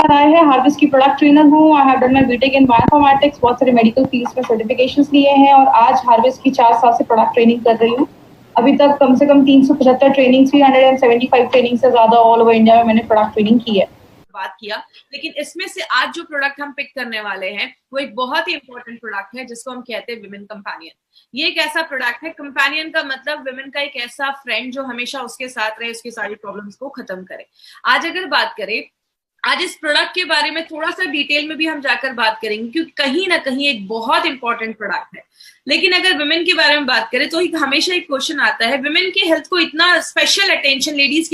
राय है, हार्वेस्ट की product trainer हूँ। I have done my BTech in bioinformatics, बहुत सारे मेडिकल फील्ड्स में सर्टिफिकेशंस लिए हैं और आज हार्वेस्ट की 4 साल से प्रोडक्ट ट्रेनिंग कर रही हूँ। अभी तक कम से कम 375 ट्रेनिंग, 375 ट्रेनिंग से ज्यादा ऑल ओवर इंडिया में मैंने प्रोडक्ट ट्रेनिंग की है। बात किया, लेकिन इसमें से आज जो प्रोडक्ट हम पिक करने वाले हैं वो एक बहुत ही इंपॉर्टेंट प्रोडक्ट है जिसको हम कहते हैं विमेन कंपेनियन। ये एक ऐसा प्रोडक्ट है, कंपेनियन का मतलब विमेन का एक ऐसा फ्रेंड जो हमेशा उसके साथ रहे, उसकी सारी प्रॉब्लम्स को खत्म करे। आज अगर बात करें, आज इस प्रोडक्ट के बारे में थोड़ा सा डिटेल में भी हम जाकर बात करेंगे क्योंकि कहीं ना कहीं एक बहुत इंपॉर्टेंट प्रोडक्ट है। लेकिन अगर विमेन के बारे में बात करें तो हमेशा एक क्वेश्चन आता है, विमेन की हेल्थ को इतना स्पेशल अटेंशन, लेडीज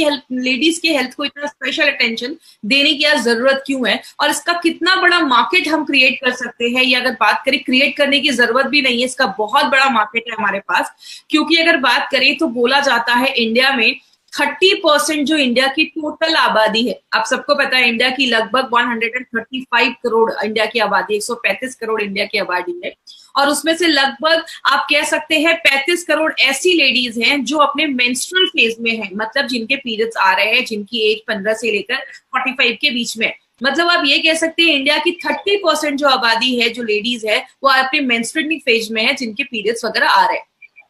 की हेल्थ को इतना स्पेशल अटेंशन देने की जरूरत क्यों है और इसका कितना बड़ा मार्केट हम क्रिएट कर सकते हैं। या अगर बात करें, क्रिएट करने की जरूरत भी नहीं है, इसका बहुत बड़ा मार्केट है हमारे पास। क्योंकि अगर बात करें तो बोला जाता है इंडिया में 30% जो इंडिया की टोटल आबादी है, आप सबको पता है इंडिया की लगभग 135 करोड़ इंडिया की आबादी, 135 करोड़ इंडिया की आबादी है और उसमें से लगभग आप कह सकते हैं 35 करोड़ ऐसी लेडीज हैं जो अपने मेंस्ट्रुअल फेज में हैं, मतलब जिनके पीरियड्स आ रहे हैं, जिनकी एज 15 से लेकर 45 के बीच में। मतलब आप ये कह सकते हैं इंडिया की 30% जो आबादी है, जो लेडीज है, वो अपने मेंस्ट्रुअल फेज में है, जिनके पीरियड्स वगैरह आ रहे हैं।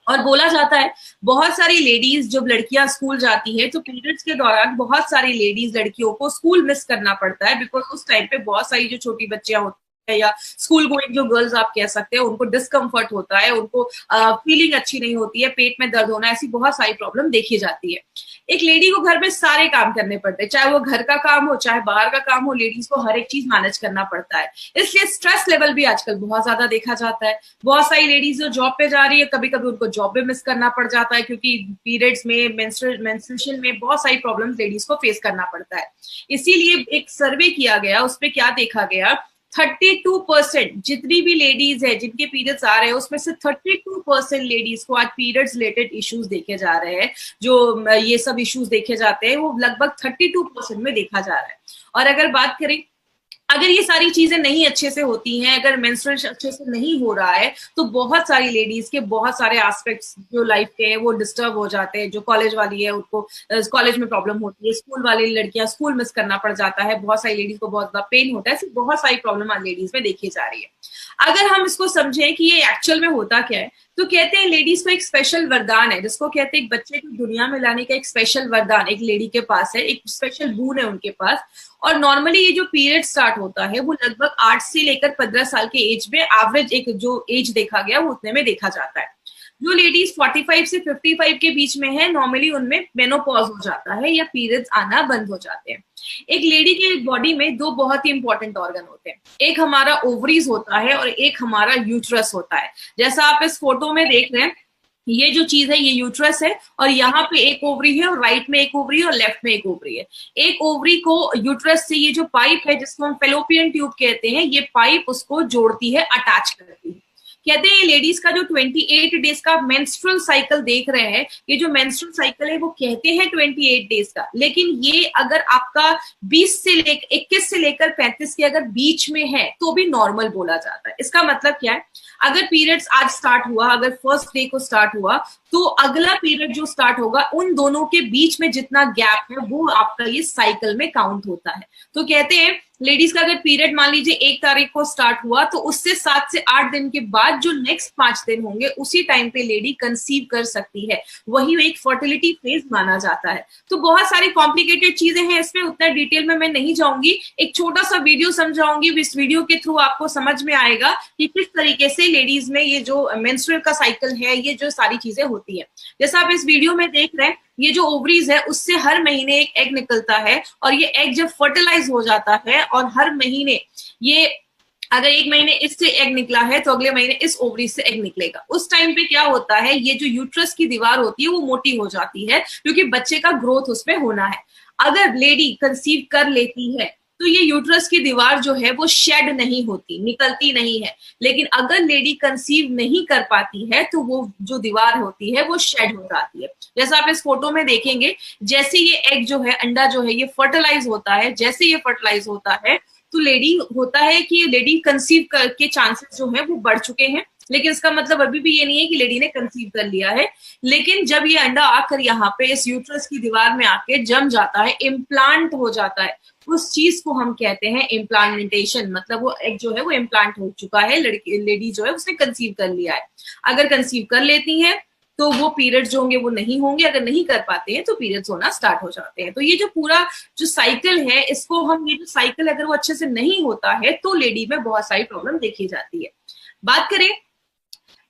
और बोला जाता है बहुत सारी लेडीज, जब लड़कियां स्कूल जाती है तो पीरियड्स के दौरान बहुत सारी लेडीज, लड़कियों को स्कूल मिस करना पड़ता है बिकॉज उस टाइम पे बहुत सारी जो छोटी बच्चियां होती है या स्कूल गोइंग जो गर्ल्स आप कह सकते हैं, उनको डिस्कम्फर्ट होता है, उनको फीलिंग अच्छी नहीं होती है, पेट में दर्द होना, ऐसी बहुत सारी प्रॉब्लम देखी जाती है। एक लेडी को घर में सारे काम करने पड़ते हैं, चाहे वो घर का काम हो चाहे बाहर का काम हो, लेडीज को हर एक चीज मैनेज करना पड़ता है। इसलिए स्ट्रेस लेवल भी आजकल बहुत ज्यादा देखा जाता है। बहुत सारी लेडीज जो जॉब पे जा रही है, कभी कभी उनको जॉब पे मिस करना पड़ जाता है क्योंकि पीरियड्स में, मेंस्ट्रुएशन में बहुत सारी प्रॉब्लम्स लेडीज को फेस करना पड़ता है। इसीलिए एक सर्वे किया गया, उसमें क्या देखा गया, 32% जितनी भी लेडीज है जिनके पीरियड्स आ रहे हैं उसमें से 32% लेडीज को आज पीरियड्स रिलेटेड इश्यूज देखे जा रहे हैं। जो ये सब इश्यूज देखे जाते हैं वो लगभग 32% में देखा जा रहा है। और अगर बात करें, अगर ये सारी चीजें नहीं अच्छे से होती हैं, अगर मेंस्ट्रुएशन अच्छे से नहीं हो रहा है तो बहुत सारी लेडीज के बहुत सारे एस्पेक्ट्स जो लाइफ के हैं वो डिस्टर्ब हो जाते हैं। जो कॉलेज वाली है उनको कॉलेज में प्रॉब्लम होती है, स्कूल वाली लड़कियां स्कूल मिस करना पड़ जाता है, बहुत सारी लेडीज को बहुत ज्यादा पेन होता है, ऐसी बहुत सारी प्रॉब्लम आज लेडीज में देखी जा रही है। अगर हम इसको समझें कि ये एक्चुअल में होता क्या है, तो कहते हैं लेडीज को एक स्पेशल वरदान है, जिसको कहते हैं एक बच्चे को दुनिया में लाने का एक स्पेशल वरदान एक लेडी के पास है, एक स्पेशल बून है उनके पास। और नॉर्मली ये जो पीरियड स्टार्ट होता है वो लगभग 8 से लेकर 15 साल के एज में, एवरेज एक जो एज देखा गया वो उतने में देखा जाता है। जो लेडीज 45 से 55 के बीच में है, नॉर्मली उनमें मेनोपॉज हो जाता है या पीरियड्स आना बंद हो जाते हैं। एक लेडी के बॉडी में दो बहुत ही इंपॉर्टेंट ऑर्गन होते हैं, एक हमारा ओवरीज होता है और एक हमारा यूट्रस होता है। जैसा आप इस फोटो में देख रहे हैं, ये जो चीज है ये यूट्रस है और यहाँ पे एक ओवरी है और राइट में एक ओवरी है और लेफ्ट में एक ओवरी है। एक ओवरी को यूट्रस से ये जो पाइप है जिसको हम फेलोपियन ट्यूब कहते हैं, ये पाइप उसको जोड़ती है, अटैच करती है। कहते हैं ये लेडीज का जो 28 डेज का मेंस्ट्रुअल साइकिल देख रहे हैं, ये जो मेंस्ट्रुअल साइकिल है वो कहते हैं 28 डेज का, लेकिन ये अगर आपका 21 से लेकर 35 के अगर बीच में है तो भी नॉर्मल बोला जाता है। इसका मतलब क्या है, अगर पीरियड्स आज स्टार्ट हुआ, अगर फर्स्ट डे को स्टार्ट हुआ तो अगला पीरियड जो स्टार्ट होगा उन दोनों के बीच में जितना गैप है वो आपका ये साइकिल में काउंट होता है। तो कहते हैं लेडीज का अगर पीरियड मान लीजिए 1 तारीख को स्टार्ट हुआ तो उससे 7 से 8 दिन के बाद जो नेक्स्ट 5 दिन होंगे उसी टाइम पे लेडी कंसीव कर सकती है, वही एक फर्टिलिटी फेज माना जाता है। तो बहुत सारी कॉम्प्लिकेटेड चीजें हैं इसमें, उतना डिटेल में मैं नहीं जाऊंगी, एक छोटा सा वीडियो समझाऊंगी, इस वीडियो के थ्रू आपको समझ में आएगा कि किस तरीके से लेडीज में ये जो मेंस्ट्रुअल का साइकिल है, ये जो सारी चीजें होती है। जैसा आप इस वीडियो में देख रहे हैं, ये जो ओवरीज है उससे हर महीने एक एग निकलता है और ये एग जब फर्टिलाइज हो जाता है और हर महीने ये, अगर एक महीने इससे एग निकला है तो अगले महीने इस ओवरी से एग निकलेगा। उस टाइम पे क्या होता है, ये जो यूट्रस की दीवार होती है वो मोटी हो जाती है क्योंकि बच्चे का ग्रोथ उसमें होना है। अगर लेडी कंसीव कर लेती है तो ये यूट्रस की दीवार जो है वो शेड नहीं होती, निकलती नहीं है। लेकिन अगर लेडी कंसीव नहीं कर पाती है तो वो जो दीवार होती है वो शेड हो जाती है। जैसा आप इस फोटो में देखेंगे, जैसे ये एग जो है, अंडा जो है, ये फर्टिलाइज होता है, जैसे ये फर्टिलाइज होता है तो लेडी होता है कि लेडी कंसीव के चांसेस जो है वो बढ़ चुके हैं लेकिन इसका मतलब अभी भी ये नहीं है कि लेडी ने कंसीव कर लिया है। लेकिन जब ये अंडा आकर यहाँ पे इस यूट्रस की दीवार में आके जम जाता है, इम्प्लांट हो जाता है, उस चीज को हम कहते हैं इम्प्लांटेशन। मतलब वो एक जो है वो इम्प्लांट हो चुका है, लड़की लेडी जो है उसने कंसीव कर लिया है। अगर कंसीव कर लेती है तो वो पीरियड्स जो होंगे वो नहीं होंगे, अगर नहीं कर पाते हैं तो पीरियड्स होना स्टार्ट हो जाते हैं। तो ये जो पूरा जो साइकिल है, इसको हम, ये जो साइकिल अगर वो अच्छे से नहीं होता है तो लेडी में बहुत सारी प्रॉब्लम देखी जाती है। बात करें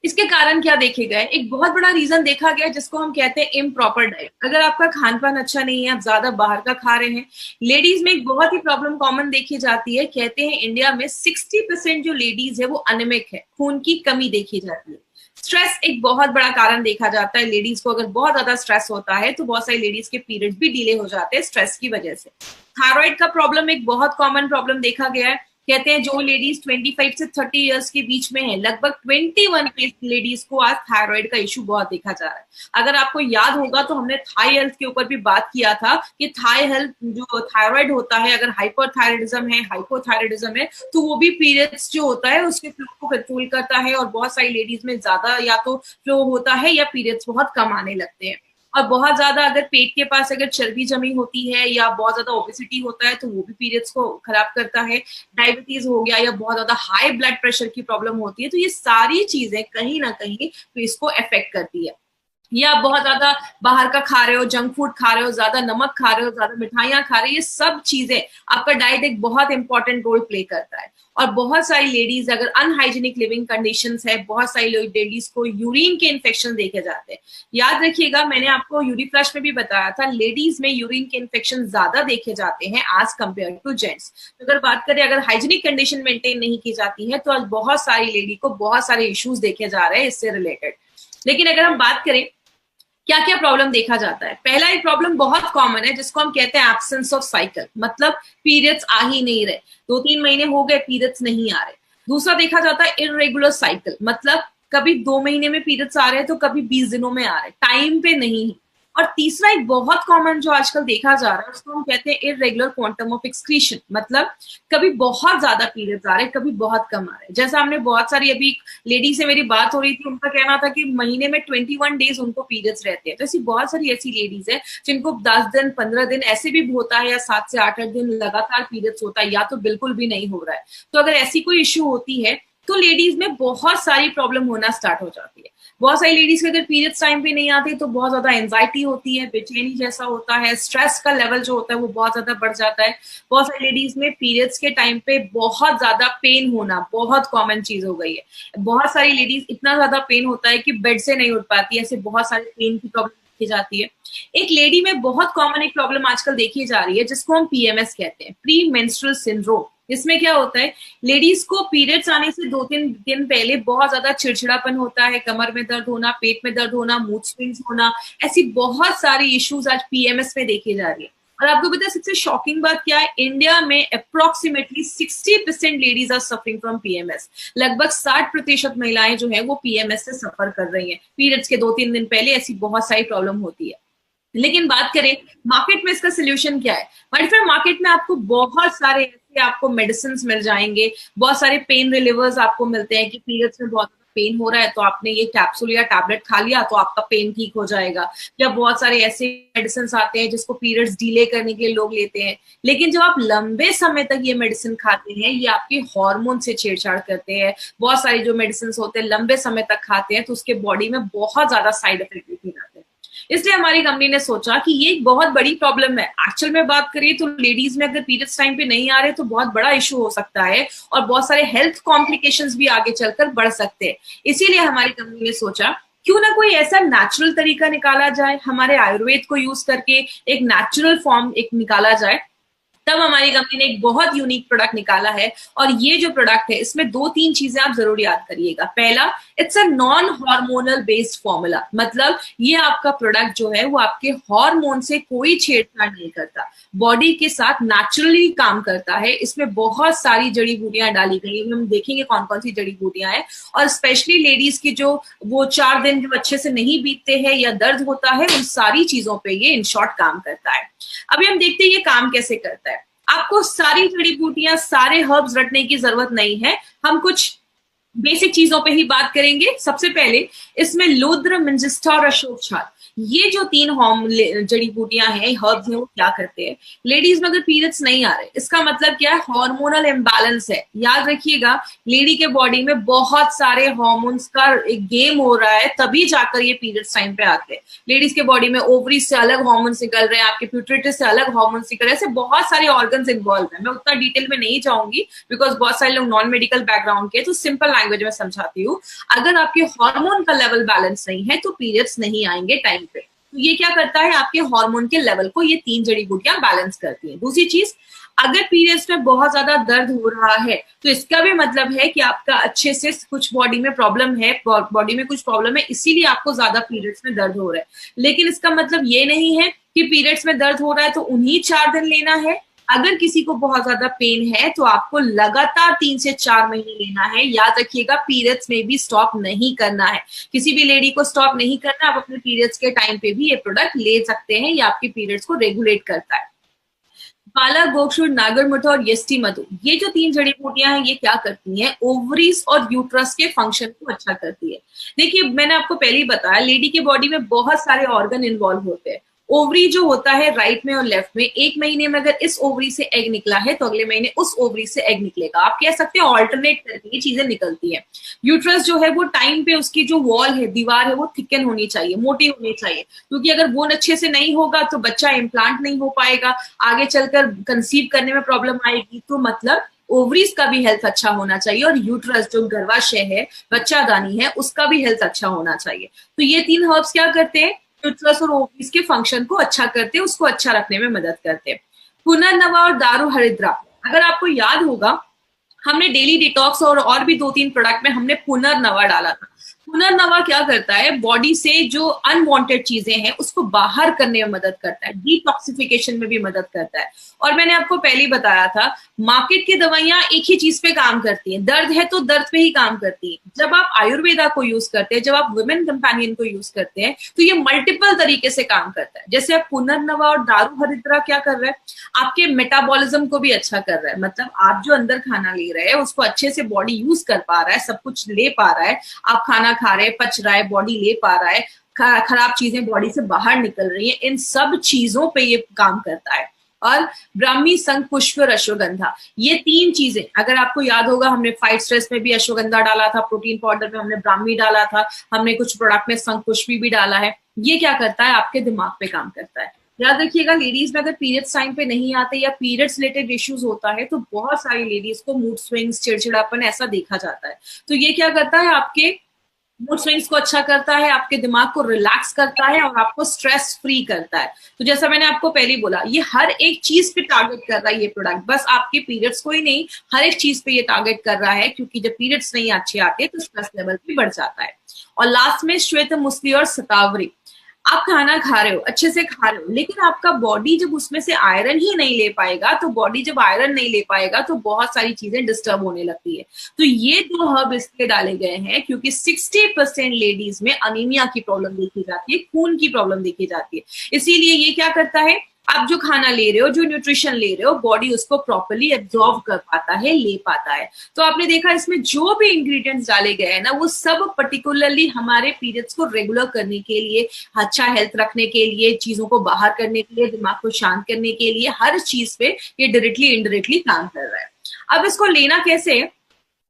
इसके कारण क्या देखे गए, एक बहुत बड़ा रीजन देखा गया जिसको हम कहते हैं इम्प्रॉपर डाइट। अगर आपका खान पान अच्छा नहीं है, आप ज्यादा बाहर का खा रहे हैं, लेडीज में एक बहुत ही प्रॉब्लम कॉमन देखी जाती है। कहते हैं इंडिया में 60% जो लेडीज है वो अनिमिक है, खून की कमी देखी जाती है। स्ट्रेस एक बहुत बड़ा कारण देखा जाता है। लेडीज को अगर बहुत ज्यादा स्ट्रेस होता है तो बहुत सारी लेडीज के पीरियड्स भी डिले हो जाते हैं स्ट्रेस की वजह से। थायराइड का प्रॉब्लम एक बहुत कॉमन प्रॉब्लम देखा गया है। कहते हैं जो लेडीज 25 से 30 इयर्स के बीच में है, लगभग 21 लेडीज को आज थायराइड का इशू बहुत देखा जा रहा है। अगर आपको याद होगा तो हमने थाई हेल्थ के ऊपर भी बात किया था कि थाई हेल्थ जो थायराइड होता है, अगर हाइपरथायराइडिज्म है, हाइपोथायराइडिज्म है, तो वो भी पीरियड्स जो होता है उसके फ्लो को कंट्रोल करता है। और बहुत सारी लेडीज में ज्यादा या तो फ्लो होता है या पीरियड्स बहुत कम आने लगते हैं। और बहुत ज्यादा अगर पेट के पास अगर चर्बी जमी होती है या बहुत ज्यादा ओबेसिटी होता है तो वो भी पीरियड्स को खराब करता है। डायबिटीज हो गया या बहुत ज्यादा हाई ब्लड प्रेशर की प्रॉब्लम होती है, तो ये सारी चीजें कहीं ना कहीं तो इसको अफेक्ट करती है। या आप बहुत ज्यादा बाहर का खा रहे हो, जंक फूड खा रहे हो, ज्यादा नमक खा रहे हो, ज्यादा मिठाइयां खा रहे हो, ये सब चीजें, आपका डाइट एक बहुत इंपॉर्टेंट रोल प्ले करता है। और बहुत सारी लेडीज अगर अनहाइजीनिक लिविंग कंडीशंस है, बहुत सारी लेडीज को यूरिन के इन्फेक्शन देखे जाते हैं। याद रखिएगा, मैंने आपको यूरी फ्लश में भी बताया था, लेडीज में यूरिन के इन्फेक्शन ज्यादा देखे जाते हैं एज कंपेयर टू जेंट्स। तो अगर बात करें, अगर हाइजीनिक कंडीशन मेंटेन नहीं की जाती है तो आज बहुत सारी लेडी को बहुत सारे इश्यूज देखे जा रहे हैं इससे रिलेटेड। लेकिन अगर हम बात करें क्या क्या प्रॉब्लम देखा जाता है, पहला एक प्रॉब्लम बहुत कॉमन है जिसको हम कहते हैं एब्सेंस ऑफ साइकिल, मतलब पीरियड्स आ ही नहीं रहे, 2-3 महीने हो गए पीरियड्स नहीं आ रहे। दूसरा देखा जाता है इररेगुलर साइकिल, मतलब कभी 2 महीने में पीरियड्स आ रहे हैं तो कभी 20 दिनों में आ रहे, टाइम पे नहीं। और तीसरा एक बहुत कॉमन जो आजकल देखा जा रहा है उसको हम कहते हैं इररेगुलर क्वांटम ऑफ एक्सक्रीशन, मतलब कभी बहुत ज्यादा पीरियड्स आ रहे, कभी बहुत कम आ रहे। जैसा हमने बहुत सारी, अभी लेडी से मेरी बात हो रही थी, उनका कहना था कि महीने में 21 डेज उनको पीरियड्स रहते हैं। तो ऐसी बहुत सारी ऐसी लेडीज है जिनको 10 दिन 15 दिन ऐसे भी होता है, या 7 से 8 दिन लगातार पीरियड्स होता है, या तो बिल्कुल भी नहीं हो रहा है। तो अगर ऐसी कोई इश्यू होती है तो लेडीज में बहुत सारी प्रॉब्लम होना स्टार्ट हो जाती है। बहुत सारी लेडीज के अगर पीरियड्स टाइम पे नहीं आते तो बहुत ज्यादा एंजाइटी होती है, बेचैनी जैसा होता है, स्ट्रेस का लेवल जो होता है वो बहुत ज्यादा बढ़ जाता है। बहुत सारी लेडीज में पीरियड्स के टाइम पे बहुत ज्यादा पेन होना बहुत कॉमन चीज हो गई है। बहुत सारी लेडीज इतना ज्यादा पेन होता है कि बेड से नहीं उठ पाती, ऐसे बहुत सारी पेन की प्रॉब्लम देखी जाती है। एक लेडी में बहुत कॉमन एक प्रॉब्लम आजकल देखी जा रही है जिसको हम पीएमएस कहते हैं, प्री मेंस्ट्रुअल सिंड्रोम। इसमें क्या होता है, लेडीज को पीरियड्स आने से 2-3 दिन पहले बहुत ज्यादा चिड़चिड़ापन होता है, कमर में दर्द होना, पेट में दर्द होना, मूड स्विंग्स होना, ऐसी बहुत सारी इश्यूज आज पीएमएस में देखी जा रही है। और आपको पता है सबसे शॉकिंग बात क्या है, इंडिया में approximately 60% ladies are suffering from PMS. लगभग 60% महिलाएं जो है वो पीएमएस से सफर कर रही हैं। पीरियड्स के 2-3 दिन पहले ऐसी बहुत सारी प्रॉब्लम होती है। लेकिन बात करें मार्केट में इसका सोल्यूशन क्या है, मार्केट में आपको बहुत सारे आपको मेडिसिन मिल जाएंगे, बहुत सारे पेन रिलीवर्स आपको मिलते हैं कि पीरियड्स में बहुत पेन हो रहा है तो आपने ये कैप्सूल या टैबलेट खा लिया तो आपका पेन ठीक हो जाएगा। या बहुत सारे ऐसे मेडिसिन आते हैं जिसको पीरियड्स डिले करने के लिए लोग लेते हैं। लेकिन जब आप लंबे समय तक ये मेडिसिन खाते हैं, ये आपके हार्मोन से छेड़छाड़ करते हैं। बहुत सारे जो मेडिसिन होते हैं लंबे समय तक खाते हैं तो उसके बॉडी में बहुत ज्यादा साइड इफेक्ट दिखे जाते हैं। इसलिए हमारी कंपनी ने सोचा कि ये एक बहुत बड़ी प्रॉब्लम है। एक्चुअल में बात करिए तो लेडीज में अगर पीरियड्स टाइम पे नहीं आ रहे तो बहुत बड़ा इशू हो सकता है और बहुत सारे हेल्थ कॉम्प्लिकेशंस भी आगे चलकर बढ़ सकते हैं। इसीलिए हमारी कंपनी ने सोचा क्यों ना कोई ऐसा नेचुरल तरीका निकाला जाए, हमारे आयुर्वेद को यूज करके एक नेचुरल फॉर्म एक निकाला जाए। तब हमारी कंपनी ने एक बहुत यूनिक प्रोडक्ट निकाला है। और ये जो प्रोडक्ट है इसमें 2-3 चीजें आप जरूर याद करिएगा। पहला, it's a non hormonal based formula, मतलब ये आपका प्रोडक्ट जो है वो आपके हार्मोन से कोई छेड़छाड़ नहीं करता, बॉडी के साथ नेचुरली काम करता है। इसमें बहुत सारी जड़ी बूटियां डाली गई है, हम देखेंगे कौन कौन सी जड़ी बूटियां हैं। और स्पेशली लेडीज की जो वो 4 दिन जो अच्छे से नहीं बीतते हैं या दर्द होता है, उन सारी चीजों पे ये इन शॉर्ट काम करता है। अभी हम देखते हैं ये काम कैसे करता है। आपको सारी जड़ी बूटियां, सारे हर्ब्स रटने की जरूरत नहीं है। हम कुछ बेसिक चीजों पे ही बात करेंगे। सबसे पहले इसमें लुद्र, मिंजिस्टा और अशोक छाल, ये जो 3 जड़ी बूटियां हैं, हर्ब्स हैं, वो क्या करते हैं? लेडीज में अगर पीरियड्स नहीं आ रहे, इसका मतलब क्या है? हार्मोनल इम्बैलेंस है। याद रखिएगा, लेडी के बॉडी में बहुत सारे हार्मोन्स का एक गेम हो रहा है, तभी जाकर ये पीरियड्स टाइम पे आते हैं। लेडीज के बॉडी में ओवरी से अलग हार्मोन्स निकल रहे हैं, आपके प्यूटरेटस से अलग हार्मोन्स निकल रहे हैं, ऐसे बहुत सारे ऑर्गन्स इन्वॉल्व है। मैं उतना डिटेल में नहीं जाऊंगी बिकॉज बहुत सारे लोग नॉन मेडिकल बैकग्राउंड के, तो सिंपल लैंग्वेज में समझाती हूँ। अगर आपके हार्मोन का लेवल बैलेंस नहीं है तो पीरियड्स नहीं आएंगे टाइम पे। तो ये क्या करता है? आपके हार्मोन के लेवल को ये 3 जड़ी बूटियां बैलेंस करती हैं। दूसरी चीज, अगर पीरियड्स में बहुत ज्यादा दर्द हो रहा है तो इसका भी मतलब है कि आपका अच्छे से कुछ बॉडी में प्रॉब्लम है, बॉडी में कुछ प्रॉब्लम है, इसीलिए आपको ज्यादा पीरियड्स में दर्द हो रहा है। लेकिन इसका मतलब ये नहीं है कि पीरियड्स में दर्द हो रहा है तो उन्हीं 4 दिन लेना है। अगर किसी को बहुत ज्यादा पेन है तो आपको लगातार 3 से 4 महीने लेना है। याद रखिएगा, पीरियड्स में भी स्टॉप नहीं करना है, किसी भी लेडी को स्टॉप नहीं करना। आप अपने पीरियड्स के टाइम पे भी ये प्रोडक्ट ले सकते हैं, ये आपके पीरियड्स को रेगुलेट करता है। पाला, गोक्षुर, नागरमुठ और यष्टि मधु, ये जो 3 जड़ी बूटियां हैं, ये क्या करती हैं? ओवरीज और यूट्रस के फंक्शन को अच्छा करती है। देखिए, मैंने आपको पहले ही बताया, लेडी के बॉडी में बहुत सारे ऑर्गन इन्वॉल्व होते हैं। ओवरी जो होता है राइट में और लेफ्ट में, एक महीने में अगर इस ओवरी से एग निकला है तो अगले महीने उस ओवरी से एग निकलेगा। आप कह सकते हैं ऑल्टरनेट करके ये चीजें निकलती है। यूट्रस जो है वो टाइम पे, उसकी जो वॉल है, दीवार है, वो थिकन होनी चाहिए, मोटी होनी चाहिए, क्योंकि अगर बोन अच्छे से नहीं होगा तो बच्चा इम्प्लांट नहीं हो पाएगा, आगे चलकर कंसीव करने में प्रॉब्लम आएगी। तो मतलब ओवरीज का भी हेल्थ अच्छा होना चाहिए और यूट्रस जो गर्भाशय है, बच्चादानी है, उसका भी हेल्थ अच्छा होना चाहिए। तो ये 3 हर्ब्स क्या करते हैं? यूट्रस और ओवरीज के फंक्शन को अच्छा करते हैं, उसको अच्छा रखने में मदद करते हैं। पुनर्नवा और दारू हरिद्रा, अगर आपको याद होगा, हमने डेली डिटॉक्स और भी 2-3 प्रोडक्ट में हमने पुनर्नवा डाला था। पुनर्नवा क्या करता है? बॉडी से जो अनवांटेड चीजें हैं उसको बाहर करने में मदद करता है, डिटॉक्सिफिकेशन में भी मदद करता है। और मैंने आपको पहले ही बताया था, मार्केट की दवाइयां एक ही चीज पे काम करती हैं, दर्द है तो दर्द पे ही काम करती है। जब आप आयुर्वेदा को यूज करते हैं, जब आप वुमेन कंपेनियन को यूज करते हैं, तो ये मल्टीपल तरीके से काम करता है। जैसे आप पुनर्नवा और दारू हरिद्रा क्या कर रहा है? आपके मेटाबॉलिज्म को भी अच्छा कर रहा है। मतलब आप जो अंदर खाना ले रहे हैं उसको अच्छे से बॉडी यूज कर पा रहा है, सब कुछ ले पा रहा है, आप खाना खा रहे हैं, पच रहा है, बॉडी ले पा रहा है, खराब चीजें बॉडी से बाहर निकल रही हैं, इन सब चीजों पे ये काम करता है। और ब्राह्मी, शंख पुष्प और अश्वगंधा, ये 3 चीजें, अगर आपको याद होगा, हमने फाइट स्ट्रेस में भी अश्वगंधा डाला था, प्रोटीन पाउडर में हमने ब्राह्मी डाला था, हमने कुछ प्रोडक्ट में शंख पुष्प भी डाला है। ये क्या करता है? आपके दिमाग पे काम करता है। याद रखिएगा, लेडीज में अगर पीरियड्स टाइम पे नहीं आते या पीरियड्स रिलेटेड इश्यूज होता है तो बहुत सारी लेडीज को मूड स्विंग्स, चिड़चिड़ापन ऐसा देखा जाता है। तो ये क्या करता है? आपके मूड स्विंग्स को अच्छा करता है, आपके दिमाग को रिलैक्स करता है और आपको स्ट्रेस फ्री करता है। तो जैसा मैंने आपको पहले ही बोला, ये हर एक चीज पे टारगेट कर रहा है ये प्रोडक्ट, बस आपके पीरियड्स को ही नहीं, हर एक चीज पे ये टारगेट कर रहा है, क्योंकि जब पीरियड्स नहीं अच्छे आते तो स्ट्रेस लेवल भी बढ़ जाता है। और लास्ट में श्वेत मुसली और शतावरी, आप खाना खा रहे हो, अच्छे से खा रहे हो, लेकिन आपका बॉडी जब उसमें से आयरन ही नहीं ले पाएगा, तो बॉडी जब आयरन नहीं ले पाएगा तो बहुत सारी चीजें डिस्टर्ब होने लगती है। तो ये 2 हर्ब इसलिए डाले गए हैं क्योंकि 60% लेडीज में अनीमिया की प्रॉब्लम देखी जाती है, खून की प्रॉब्लम देखी जाती है। इसीलिए ये क्या करता है? आप जो खाना ले रहे हो, जो न्यूट्रिशन ले रहे हो, बॉडी उसको प्रॉपर्ली एब्जॉर्ब कर पाता है, ले पाता है। तो आपने देखा, इसमें जो भी इंग्रेडिएंट्स डाले गए हैं ना, वो सब पर्टिकुलरली हमारे पीरियड्स को रेगुलर करने के लिए, अच्छा हेल्थ रखने के लिए, चीजों को बाहर करने के लिए, दिमाग को शांत करने के लिए, हर चीज पे ये डायरेक्टली इनडायरेक्टली काम कर रहा है। अब इसको लेना कैसे है?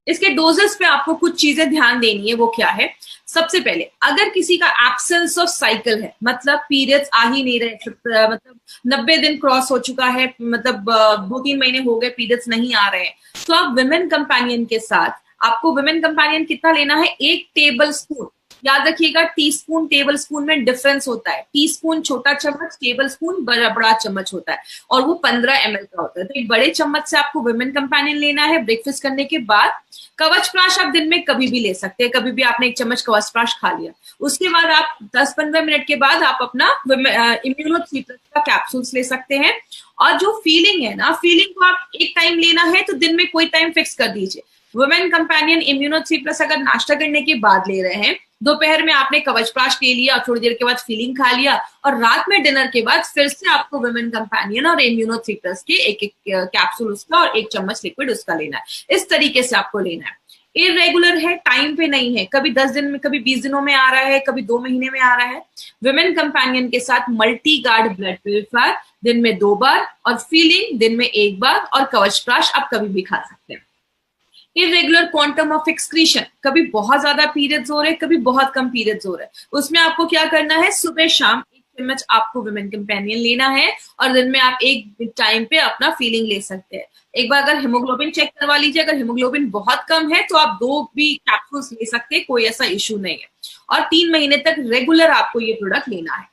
इसके डोजेस पे आपको कुछ चीजें ध्यान देनी है। वो क्या है? सबसे पहले, अगर किसी का एब्सेंस ऑफ साइकिल है, मतलब पीरियड्स आ ही नहीं रहे, मतलब 90 दिन क्रॉस हो चुका है, मतलब 2-3 महीने हो गए पीरियड्स नहीं आ रहे हैं, तो आप विमेन कंपेनियन के साथ, आपको विमेन कंपेनियन कितना लेना है? 1 टेबल स्पून। याद रखिएगा, टीस्पून टेबल स्पून में डिफरेंस होता है। टीस्पून छोटा चम्मच, टेबल स्पून बड़ा चम्मच होता है, और वो 15 ml का होता है। तो एक बड़े चम्मच से आपको विमेन कंपेनियन लेना है ब्रेकफास्ट करने के बाद। कवचप्राश आप दिन में कभी भी ले सकते हैं, कभी भी आपने 1 चम्मच कवचप्राश खा लिया, उसके बाद आप 10-15 मिनट के बाद आप अपना इम्यूनो-3 का कैप्सूल्स ले सकते हैं। और जो फीलिंग है ना, फीलिंग को आप एक टाइम लेना है तो दिन में कोई टाइम फिक्स कर दीजिए। वुमेन कंपेनियन इम्यूनो-3+ अगर नाश्ता करने के बाद ले रहे हैं, दोपहर में आपने कवचप्राश ले लिया, थोड़ी देर के बाद फीलिंग खा लिया, और रात में डिनर के बाद फिर से आपको वुमेन कंपेनियन और इम्यूनो-3+ के एक कैप्सूल उसका और 1 चम्मच लिक्विड उसका लेना है। इस तरीके से आपको लेना है। इरेगुलर है, टाइम पे नहीं है, कभी 10 दिन में, कभी 20 दिनों में आ रहा है, कभी 2 महीने में आ रहा है। विमेन कंपेनियन के साथ मल्टी गार्ड ब्लड प्यूरिफायर दिन में 2 बार, और फीलिंग दिन में 1 बार, और कवच प्राश आप कभी भी खा सकते हैं। इरेगुलर क्वांटम ऑफ एक्सक्रीशन, कभी बहुत ज्यादा पीरियड्स हो रहे हैं, कभी बहुत कम पीरियड्स हो रहे हैं, उसमें आपको क्या करना है, सुबह शाम 1 चम्मच आपको विमेन कंपेनियन लेना है, और दिन में आप एक टाइम पे अपना फीलिंग ले सकते हैं। एक बार अगर हेमोग्लोबिन चेक करवा लीजिए, अगर हेमोग्लोबिन बहुत कम है तो आप 2 भी कैप्सूल्स ले सकते हैं, कोई ऐसा इश्यू नहीं है, और 3 महीने तक रेगुलर आपको ये प्रोडक्ट लेना है।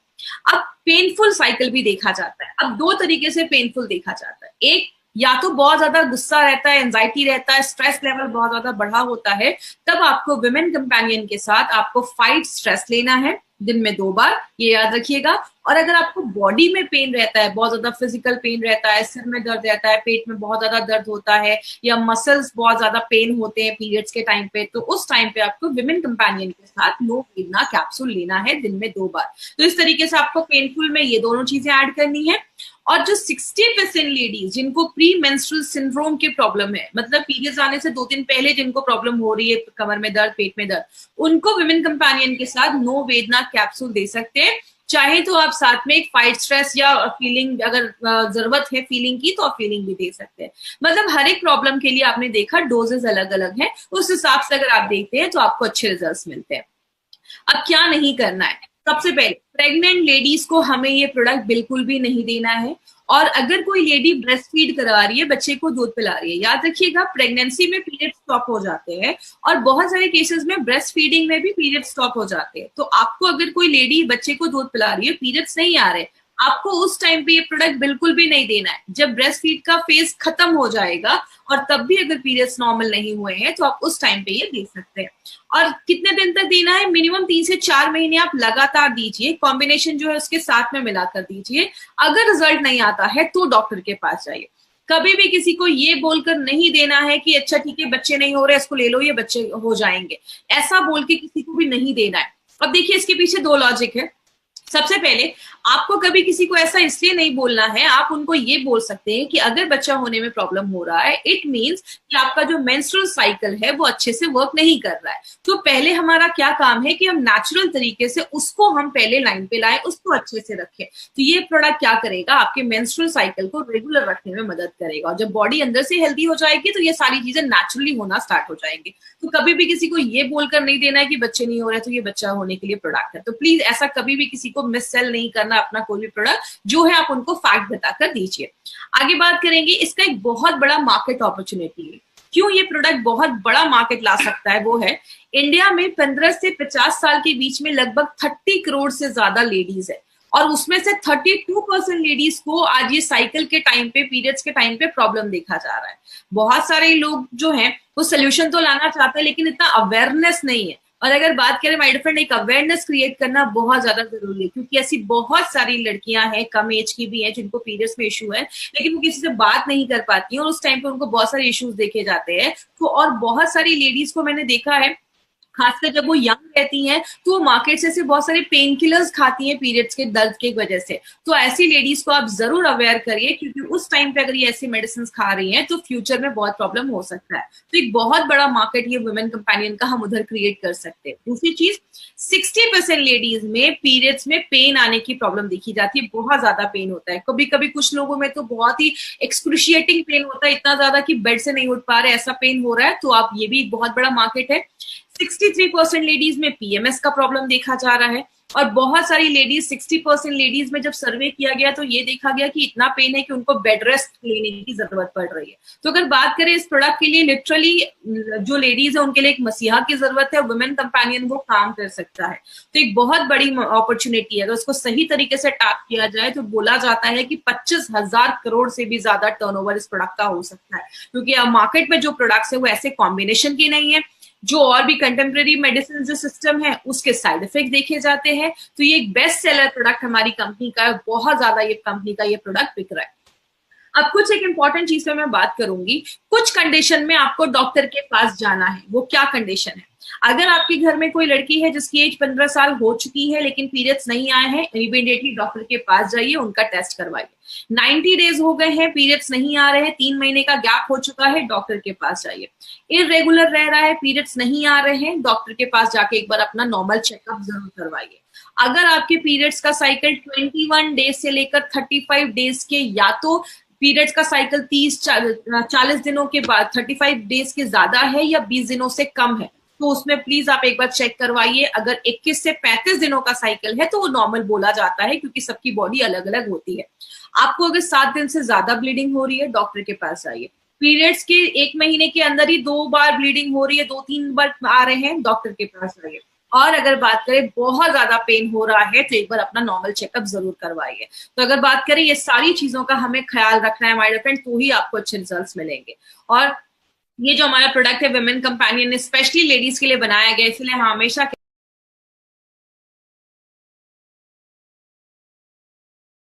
अब पेनफुल साइकिल भी देखा जाता है। अब 2 तरीके से पेनफुल देखा जाता है, एक या तो बहुत ज्यादा गुस्सा रहता है, एंजाइटी रहता है, स्ट्रेस लेवल बहुत ज्यादा बढ़ा होता है, तब आपको विमेन कंपेनियन के साथ आपको फाइट स्ट्रेस लेना है दिन में 2 बार, ये याद रखिएगा। और अगर आपको बॉडी में पेन रहता है, बहुत ज्यादा फिजिकल पेन रहता है, सिर में दर्द रहता है, पेट में बहुत ज्यादा दर्द होता है, या मसल्स बहुत ज्यादा पेन होते हैं पीरियड्स के टाइम पे, तो उस टाइम पे आपको विमेन कंपेनियन के साथ नो वेदना कैप्सूल लेना है दिन में 2 बार। तो इस तरीके से आपको पेनफुल में ये दोनों चीजें ऐड करनी है। और जो 60% लेडीज जिनको प्री मेंस्ट्रुअल सिंड्रोम की प्रॉब्लम है, मतलब पीरियड्स आने से 2 दिन पहले जिनको प्रॉब्लम हो रही है, कमर में दर्द, पेट में दर्द, उनको विमेन कंपेनियन के साथ नो वेदना कैप्सूल दे सकते हैं। चाहे तो आप साथ में एक फाइट स्ट्रेस या फीलिंग, अगर जरूरत है फीलिंग की, तो आप फीलिंग भी दे सकते हैं। मतलब हर एक प्रॉब्लम के लिए आपने देखा डोजेस अलग अलग है, उस हिसाब से अगर आप देखते हैं तो आपको अच्छे रिजल्ट्स मिलते हैं। अब क्या नहीं करना है, सबसे पहले प्रेग्नेंट लेडीज को हमें ये प्रोडक्ट बिल्कुल भी नहीं देना है। और अगर कोई लेडी ब्रेस्ट फीड करवा रही है, बच्चे को दूध पिला रही है, याद रखिएगा प्रेगनेंसी में पीरियड स्टॉप हो जाते हैं, और बहुत सारे केसेस में ब्रेस्ट फीडिंग में भी पीरियड स्टॉप हो जाते हैं। तो आपको अगर कोई लेडी बच्चे को दूध पिला रही है, पीरियड्स नहीं आ रहे, आपको उस टाइम पे ये प्रोडक्ट बिल्कुल भी नहीं देना है। जब ब्रेस्ट फीड का फेज खत्म हो जाएगा और तब भी अगर पीरियड्स नॉर्मल नहीं हुए हैं, तो आप उस टाइम पे ये दे सकते हैं। और कितने दिन तक देना है, मिनिमम 3 से 4 महीने आप लगातार दीजिए, कॉम्बिनेशन जो है उसके साथ में मिलाकर दीजिए। अगर रिजल्ट नहीं आता है तो डॉक्टर के पास जाइए। कभी भी किसी को ये बोलकर नहीं देना है कि अच्छा ठीक है बच्चे नहीं हो रहे, इसको ले लो, ये बच्चे हो जाएंगे, ऐसा बोल के किसी को भी नहीं देना है। अब देखिए इसके पीछे 2 लॉजिक है। सबसे पहले आपको कभी किसी को ऐसा इसलिए नहीं बोलना है, आप उनको ये बोल सकते हैं कि अगर बच्चा होने में प्रॉब्लम हो रहा है, इट मींस कि आपका जो मेंस्ट्रुअल साइकिल है वो अच्छे से वर्क नहीं कर रहा है। तो पहले हमारा क्या काम है कि हम नेचुरल तरीके से उसको हम पहले लाइन पे लाएं, उसको अच्छे से रखें। तो ये प्रोडक्ट क्या करेगा, आपके मेंस्ट्रुअल साइकिल को रेगुलर रखने में मदद करेगा। और जब बॉडी अंदर से हेल्दी हो जाएगी तो ये सारी चीजें नेचुरली होना स्टार्ट हो जाएंगी। तो कभी भी किसी को ये बोलकर नहीं देना है कि बच्चे नहीं हो रहे तो ये बच्चा होने के लिए प्रोडक्ट है। तो प्लीज ऐसा कभी भी किसी को मिस सेल नहीं करना अपना कोई भी प्रोडक्ट, जो है आप उनको फैक्ट बताकर दीजिए। आगे बात करेंगे, इसका एक बहुत बड़ा मार्केट अपॉर्चुनिटी है। क्यों ये प्रोडक्ट बहुत बड़ा मार्केट ला सकता है, वो है इंडिया में 15 से 50 साल के बीच में लगभग 30 करोड़ से ज्यादा लेडीज है, और उसमें से 32% लेडीज को आज ये साइकिल के टाइम पे, पीरियड्स के टाइम पे प्रॉब्लम देखा जा रहा है। बहुत सारे लोग जो हैं वो सोल्यूशन तो लाना चाहते हैं, लेकिन इतना अवेयरनेस नहीं है। और अगर बात करें माय डियर फ्रेंड, एक अवेयरनेस क्रिएट करना बहुत ज्यादा जरूरी है, क्योंकि ऐसी बहुत सारी लड़कियां हैं, कम एज की भी हैं, जिनको पीरियड्स में इशू है, लेकिन वो किसी से बात नहीं कर पाती हैं, और उस टाइम पे उनको बहुत सारे इश्यूज देखे जाते हैं। तो और बहुत सारी लेडीज को मैंने देखा है, खासकर जब वो यंग रहती हैं, तो वो मार्केट से बहुत सारे पेन किलर्स खाती हैं पीरियड्स के दर्द की वजह से। तो ऐसी लेडीज को आप जरूर अवेयर करिए, क्योंकि उस टाइम पे अगर ये ऐसी मेडिसिन खा रही हैं तो फ्यूचर में बहुत प्रॉब्लम हो सकता है। तो एक बहुत बड़ा मार्केट ये वुमेन कंपेनियन का हम उधर क्रिएट कर सकते हैं। दूसरी चीज, 60% लेडीज में पीरियड्स में पेन आने की प्रॉब्लम देखी जाती है, बहुत ज्यादा पेन होता है। कभी कभी कुछ लोगों में तो बहुत ही एक्सक्रूशिएटिंग पेन होता है, इतना ज्यादा कि बेड से नहीं उठ पा रहे, ऐसा पेन हो रहा है। तो आप, ये भी एक बहुत बड़ा मार्केट है। 63% लेडीज में पीएमएस का प्रॉब्लम देखा जा रहा है, और बहुत सारी लेडीज, 60% लेडीज में जब सर्वे किया गया तो ये देखा गया कि इतना पेन है कि उनको बेड रेस्ट लेने की जरूरत पड़ रही है। तो अगर बात करें इस प्रोडक्ट के लिए, लिटरली जो लेडीज है उनके लिए एक मसीहा की जरूरत है, वुमेन कंपेनियन वो काम कर सकता है। तो एक बहुत बड़ी अपॉर्चुनिटी है, अगर उसको सही तरीके से टैप किया जाए तो बोला जाता है कि 25,000 करोड़ से भी ज्यादा टर्नओवर इस प्रोडक्ट का हो सकता है। क्योंकि अब मार्केट में जो प्रोडक्ट्स है वो ऐसे कॉम्बिनेशन की नहीं है, जो और भी कंटेम्प्रेरी मेडिसिन जो सिस्टम है उसके साइड इफेक्ट देखे जाते हैं। तो ये एक बेस्ट सेलर प्रोडक्ट हमारी कंपनी का है, बहुत ज्यादा ये कंपनी का ये प्रोडक्ट बिक रहा है। अब कुछ एक इंपॉर्टेंट चीज पे मैं बात करूंगी। कुछ कंडीशन में आपको डॉक्टर के पास जाना है, वो क्या कंडीशन है? अगर आपके घर में कोई लड़की है जिसकी एज 15 साल हो चुकी है लेकिन पीरियड्स नहीं आए हैं, इमीडिएटली डॉक्टर के पास जाइए, उनका टेस्ट करवाइए। 90 डेज हो गए हैं, पीरियड्स नहीं आ रहे हैं, 3 महीने का गैप हो चुका है, डॉक्टर के पास जाइए। इरेगुलर रह रहा है, पीरियड्स नहीं आ रहे हैं, डॉक्टर के पास जाके एक बार अपना नॉर्मल चेकअप जरूर करवाइए। अगर आपके पीरियड्स का साइकिल 21 डेज से लेकर 35 डेज के, या तो पीरियड्स का साइकिल 30-40 दिनों के बाद 35 डेज के ज्यादा है या 20 दिनों से कम है, तो उसमें प्लीज आप एक बार चेक करवाइए। अगर 21 से 35 दिनों का साइकिल है तो वो नॉर्मल बोला जाता है, क्योंकि सबकी बॉडी अलग अलग होती है। आपको अगर 7 दिन से ज्यादा ब्लीडिंग हो रही है, डॉक्टर के पास जाइए। पीरियड्स के 1 महीने के अंदर ही 2 बार ब्लीडिंग हो रही है, 2-3 बार आ रहे हैं, डॉक्टर के पास जाइए। और अगर बात करें बहुत ज्यादा पेन हो रहा है तो एक बार अपना नॉर्मल चेकअप जरूर करवाइए। तो अगर बात करें ये सारी चीजों का हमें ख्याल रखना है हमारे फ्रेंड, तो ही आपको अच्छे रिजल्ट्स मिलेंगे। और ये जो हमारा प्रोडक्ट है विमेन कंपेनियन, स्पेशली लेडीज के लिए बनाया गया, इसलिए हम हमेशा